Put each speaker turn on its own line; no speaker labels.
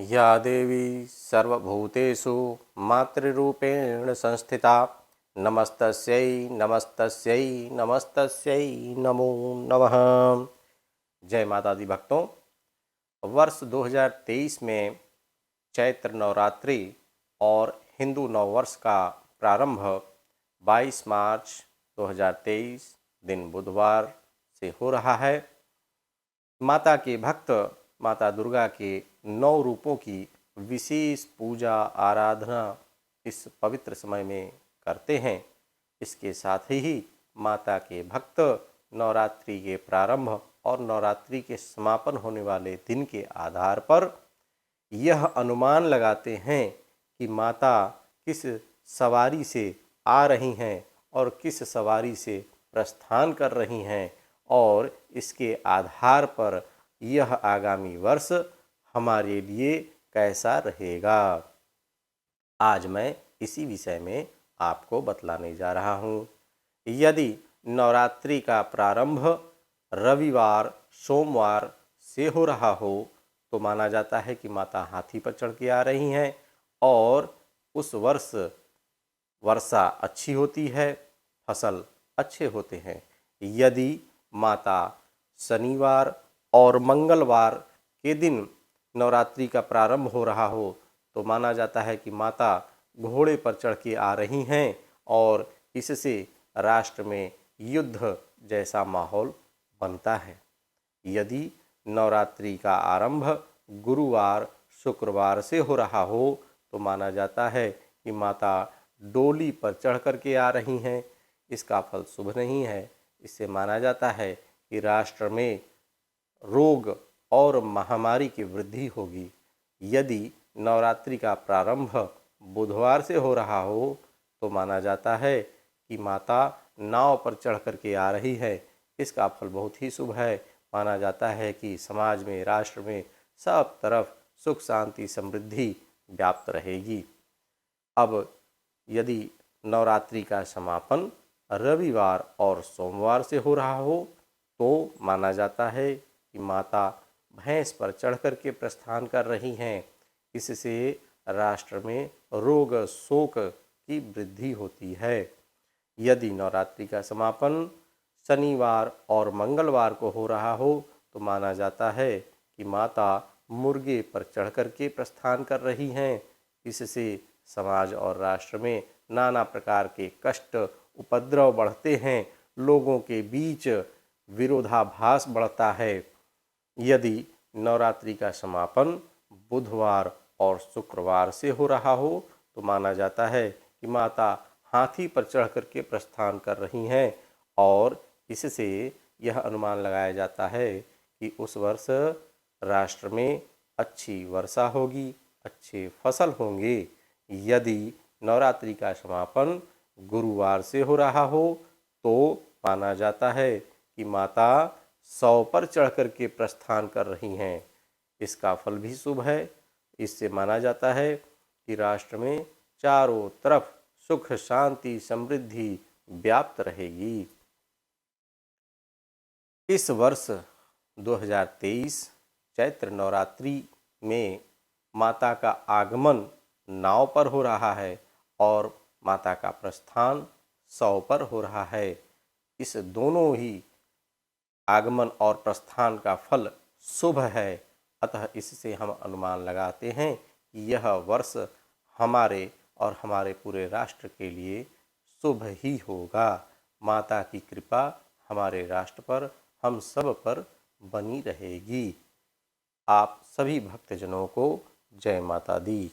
या देवी सर्वभूतेषु मातृरूपेण संस्थिता नमस्तस्यै नमस्तस्यै नमस्तस्यै नमो नमः। जय माता दी भक्तों। वर्ष 2023 में चैत्र नवरात्रि और हिंदू नववर्ष का प्रारंभ 22 मार्च 2023 दिन बुधवार से हो रहा है। माता के भक्त माता दुर्गा के 9 रूपों की विशेष पूजा आराधना इस पवित्र समय में करते हैं। इसके साथ ही माता के भक्त नवरात्रि के प्रारंभ और नवरात्रि के समापन होने वाले दिन के आधार पर यह अनुमान लगाते हैं कि माता किस सवारी से आ रही हैं और किस सवारी से प्रस्थान कर रही हैं, और इसके आधार पर यह आगामी वर्ष हमारे लिए कैसा रहेगा। आज मैं इसी विषय में आपको बतलाने जा रहा हूँ। यदि नवरात्रि का प्रारंभ रविवार सोमवार से हो रहा हो तो माना जाता है कि माता हाथी पर चढ़ के आ रही हैं और उस वर्ष वर्षा अच्छी होती है, फसल अच्छे होते हैं। यदि माता शनिवार और मंगलवार के दिन नवरात्रि का प्रारंभ हो रहा हो तो माना जाता है कि माता घोड़े पर चढ़ के आ रही हैं और इससे राष्ट्र में युद्ध जैसा माहौल बनता है। यदि नवरात्रि का आरंभ गुरुवार शुक्रवार से हो रहा हो तो माना जाता है कि माता डोली पर चढ़ कर के आ रही हैं। इसका फल शुभ नहीं है। इससे माना जाता है कि राष्ट्र में रोग और महामारी की वृद्धि होगी। यदि नवरात्रि का प्रारंभ बुधवार से हो रहा हो तो माना जाता है कि माता नाव पर चढ़ कर के आ रही है। इसका फल बहुत ही शुभ है। माना जाता है कि समाज में राष्ट्र में सब तरफ सुख शांति समृद्धि व्याप्त रहेगी। अब यदि नवरात्रि का समापन रविवार और सोमवार से हो रहा हो तो माना जाता है कि माता भैंस पर चढ़ कर के प्रस्थान कर रही हैं। इससे राष्ट्र में रोग शोक की वृद्धि होती है। यदि नवरात्रि का समापन शनिवार और मंगलवार को हो रहा हो तो माना जाता है कि माता मुर्गे पर चढ़ कर के प्रस्थान कर रही हैं। इससे समाज और राष्ट्र में नाना प्रकार के कष्ट उपद्रव बढ़ते हैं, लोगों के बीच विरोधाभास बढ़ता है। यदि नवरात्रि का समापन बुधवार और शुक्रवार से हो रहा हो तो माना जाता है कि माता हाथी पर चढ़ कर के प्रस्थान कर रही हैं और इससे यह अनुमान लगाया जाता है कि उस वर्ष राष्ट्र में अच्छी वर्षा होगी, अच्छे फसल होंगे। यदि नवरात्रि का समापन गुरुवार से हो रहा हो तो माना जाता है कि माता 100 पर चढ़ कर के प्रस्थान कर रही हैं। इसका फल भी शुभ है। इससे माना जाता है कि राष्ट्र में चारों तरफ सुख शांति समृद्धि व्याप्त रहेगी। इस वर्ष 2023 चैत्र नवरात्रि में माता का आगमन नाव पर हो रहा है और माता का प्रस्थान 100 पर हो रहा है। इस दोनों ही आगमन और प्रस्थान का फल शुभ है। अतः इससे हम अनुमान लगाते हैं कि यह वर्ष हमारे और हमारे पूरे राष्ट्र के लिए शुभ ही होगा। माता की कृपा हमारे राष्ट्र पर, हम सब पर बनी रहेगी। आप सभी भक्तजनों को जय माता दी।